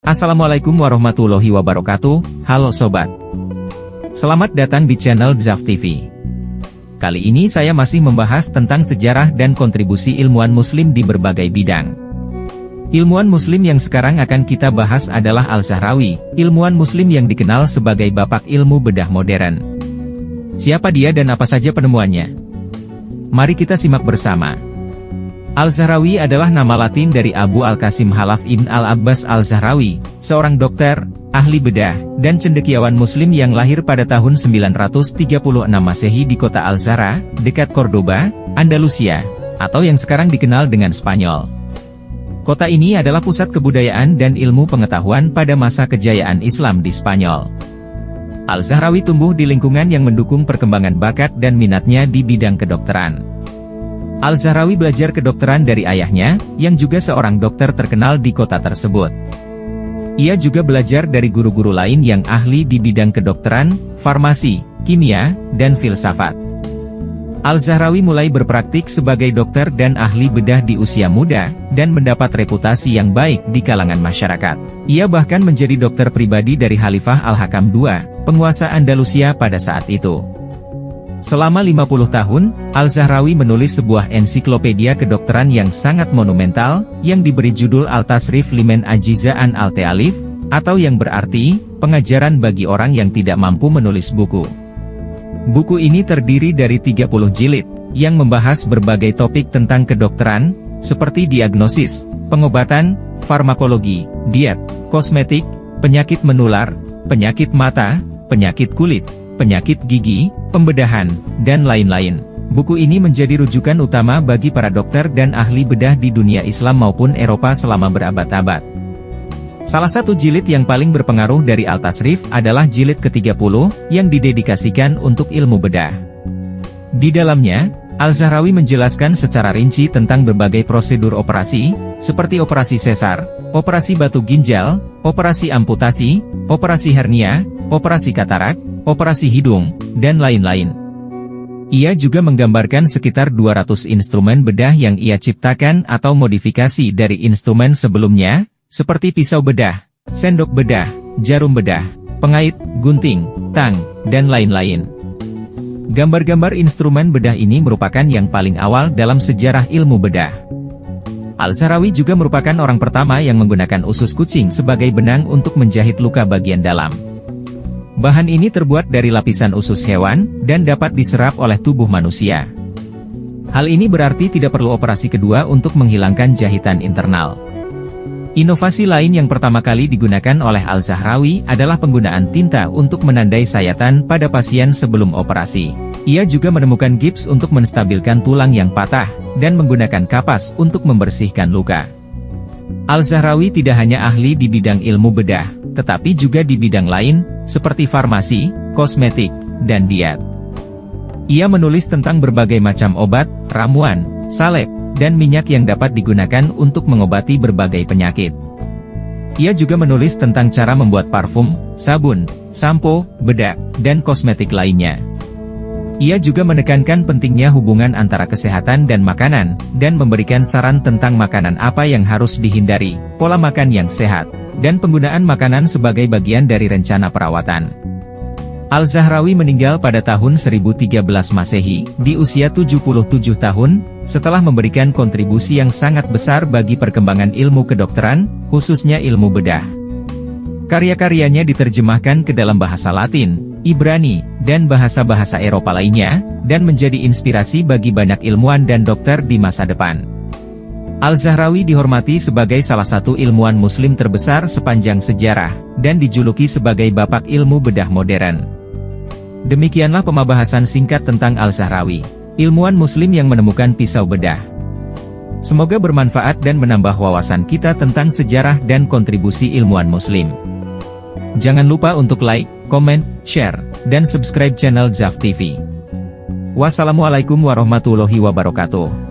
Assalamualaikum warahmatullahi wabarakatuh, halo sobat. Selamat datang di channel Dzaf TV. Kali ini saya masih membahas tentang sejarah dan kontribusi ilmuwan muslim di berbagai bidang. Ilmuwan muslim yang sekarang akan kita bahas adalah Al-Zahrawi, ilmuwan muslim yang dikenal sebagai bapak ilmu bedah modern. Siapa dia dan apa saja penemuannya? Mari kita simak bersama. Al-Zahrawi adalah nama latin dari Abu Al-Qasim Khalaf ibn Al-Abbas Al-Zahrawi, seorang dokter, ahli bedah, dan cendekiawan muslim yang lahir pada tahun 936 Masehi di kota Al-Zahra, dekat Cordoba, Andalusia, atau yang sekarang dikenal dengan Spanyol. Kota ini adalah pusat kebudayaan dan ilmu pengetahuan pada masa kejayaan Islam di Spanyol. Al-Zahrawi tumbuh di lingkungan yang mendukung perkembangan bakat dan minatnya di bidang kedokteran. Al-Zahrawi belajar kedokteran dari ayahnya, yang juga seorang dokter terkenal di kota tersebut. Ia juga belajar dari guru-guru lain yang ahli di bidang kedokteran, farmasi, kimia, dan filsafat. Al-Zahrawi mulai berpraktik sebagai dokter dan ahli bedah di usia muda, dan mendapat reputasi yang baik di kalangan masyarakat. Ia bahkan menjadi dokter pribadi dari Khalifah Al-Hakam II, penguasa Andalusia pada saat itu. Selama 50 tahun, Al-Zahrawi menulis sebuah ensiklopedia kedokteran yang sangat monumental, yang diberi judul Al-Tasrif Liman Ajiza'an Al-Ta'alif, atau yang berarti, pengajaran bagi orang yang tidak mampu menulis buku. Buku ini terdiri dari 30 jilid, yang membahas berbagai topik tentang kedokteran, seperti diagnosis, pengobatan, farmakologi, diet, kosmetik, penyakit menular, penyakit mata, penyakit kulit, penyakit gigi, pembedahan, dan lain-lain. Buku ini menjadi rujukan utama bagi para dokter dan ahli bedah di dunia Islam maupun Eropa selama berabad-abad. Salah satu jilid yang paling berpengaruh dari Al-Tasrif adalah jilid ke-30, yang didedikasikan untuk ilmu bedah. Di dalamnya, Al-Zahrawi menjelaskan secara rinci tentang berbagai prosedur operasi, seperti operasi sesar, operasi batu ginjal, operasi amputasi, operasi hernia, operasi katarak, operasi hidung, dan lain-lain. Ia juga menggambarkan sekitar 200 instrumen bedah yang ia ciptakan atau modifikasi dari instrumen sebelumnya, seperti pisau bedah, sendok bedah, jarum bedah, pengait, gunting, tang, dan lain-lain. Gambar-gambar instrumen bedah ini merupakan yang paling awal dalam sejarah ilmu bedah. Al-Zahrawi juga merupakan orang pertama yang menggunakan usus kucing sebagai benang untuk menjahit luka bagian dalam. Bahan ini terbuat dari lapisan usus hewan, dan dapat diserap oleh tubuh manusia. Hal ini berarti tidak perlu operasi kedua untuk menghilangkan jahitan internal. Inovasi lain yang pertama kali digunakan oleh Al-Zahrawi adalah penggunaan tinta untuk menandai sayatan pada pasien sebelum operasi. Ia juga menemukan gips untuk menstabilkan tulang yang patah, dan menggunakan kapas untuk membersihkan luka. Al-Zahrawi tidak hanya ahli di bidang ilmu bedah, tetapi juga di bidang lain, seperti farmasi, kosmetik, dan diet. Ia menulis tentang berbagai macam obat, ramuan, salep, dan minyak yang dapat digunakan untuk mengobati berbagai penyakit. Ia juga menulis tentang cara membuat parfum, sabun, sampo, bedak, dan kosmetik lainnya. Ia juga menekankan pentingnya hubungan antara kesehatan dan makanan, dan memberikan saran tentang makanan apa yang harus dihindari, pola makan yang sehat, dan penggunaan makanan sebagai bagian dari rencana perawatan. Al-Zahrawi meninggal pada tahun 1013 Masehi, di usia 77 tahun, setelah memberikan kontribusi yang sangat besar bagi perkembangan ilmu kedokteran, khususnya ilmu bedah. Karya-karyanya diterjemahkan ke dalam bahasa Latin, Ibrani, dan bahasa-bahasa Eropa lainnya, dan menjadi inspirasi bagi banyak ilmuwan dan dokter di masa depan. Al-Zahrawi dihormati sebagai salah satu ilmuwan muslim terbesar sepanjang sejarah, dan dijuluki sebagai bapak ilmu bedah modern. Demikianlah pembahasan singkat tentang Al-Zahrawi, ilmuwan muslim yang menemukan pisau bedah. Semoga bermanfaat dan menambah wawasan kita tentang sejarah dan kontribusi ilmuwan muslim. Jangan lupa untuk like, komen, share, dan subscribe channel Dzaf TV. Wassalamualaikum warahmatullahi wabarakatuh.